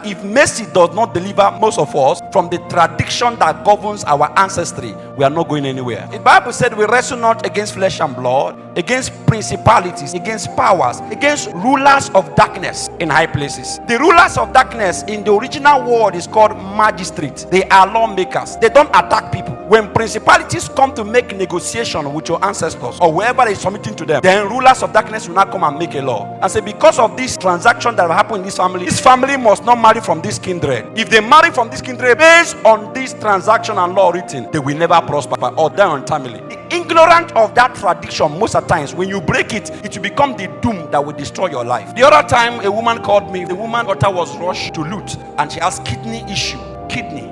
If mercy does not deliver most of us from the tradition that governs our ancestry, we are not going anywhere. The Bible said we wrestle not against flesh and blood, against principalities, against powers, against rulers of darkness in high places. The rulers of darkness in the original word is called magistrates. They are lawmakers. They don't attack people. When principalities come to make negotiation with your ancestors or whoever is submitting to them, then rulers of darkness will not come and make a law and say, because of this transaction that happened in this family must not marry from this kindred. If they marry from this kindred based on this transaction and law written, they will never prosper or die untimely. Ignorant of that tradition, most of the times when you break it, it will become the doom that will destroy your life. The other time a woman called me, the woman's daughter was rushed to Lut and she has kidney issue.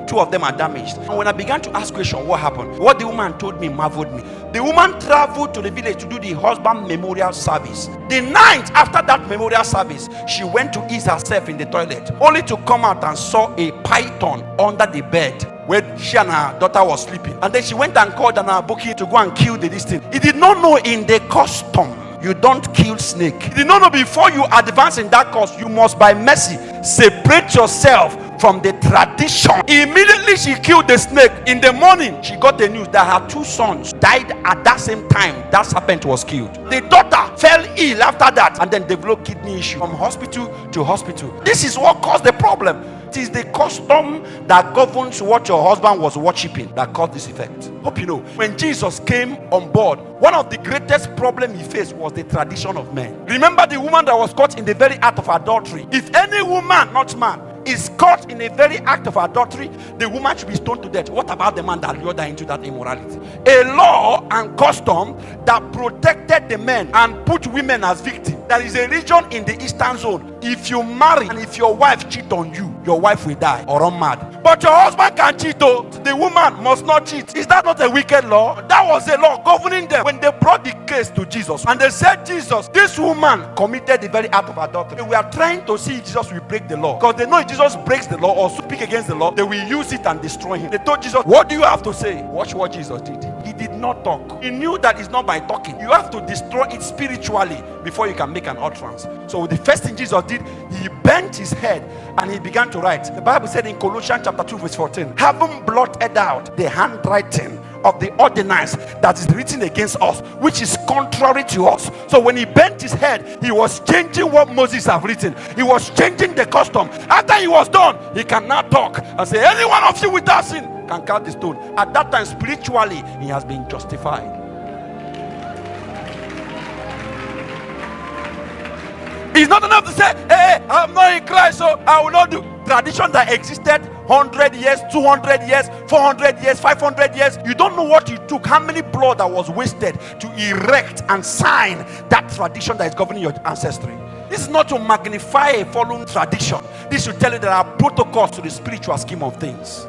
Two of them are damaged. And when I began to ask questions, what happened? What the woman told me marveled me. The woman traveled to the village to do the husband memorial service. The night after that memorial service, she went to ease herself in the toilet, only to come out and saw a python under the bed where she and her daughter was sleeping. And then she went and called an aboki to go and kill this thing. He did not know in the custom you don't kill snake. He did not know before you advance in that cause, you must by mercy separate yourself from the tradition. Immediately she killed the snake. In the morning, she got the news that her 2 sons died at that same time that serpent was killed. The daughter fell ill after that and then developed kidney issue from hospital to hospital. This is what caused the problem. It is the custom that governs what your husband was worshiping that caused this effect. Hope you know, when Jesus came on board, one of the greatest problems he faced was the tradition of men. Remember the woman that was caught in the very act of adultery. If any woman, not man, is caught in a very act of adultery, the woman should be stoned to death. What about the man that lured her into that immorality? A law and custom that protected the men and put women as victims. There is a region in the eastern zone. If you marry and if your wife cheat on you, your wife will die or run mad. But your husband can cheat though. The woman must not cheat. Is that not a wicked law? That was a law governing them. When they brought the case to Jesus and they said, Jesus, this woman committed the very act of adultery. We are trying to see if Jesus will break the law, because they know if Jesus breaks the law or speak against the law, they will use it and destroy him. They told Jesus, what do you have to say? Watch what Jesus did. He did not talk. He knew that it's not by talking. You have to destroy it spiritually before you can make an utterance. So the first thing Jesus did, he bent his head and he began to write. The Bible said in Colossians chapter 2 verse 14, having blotted out the handwriting of the ordinance that is written against us, which is contrary to us. So when he bent his head, he was changing what Moses have written. He was changing the custom. After he was done, he can now talk and say, any one of you without sin can cast the stone. At that time, spiritually, he has been justified. It's not enough to say, hey, I'm not in Christ, so I will not do. Tradition that existed 100 years, 200 years, 400 years, 500 years. You don't know what it took, how many blood that was wasted to erect and sign that tradition that is governing your ancestry. This is not to magnify a fallen tradition. This should tell you there are protocols to the spiritual scheme of things.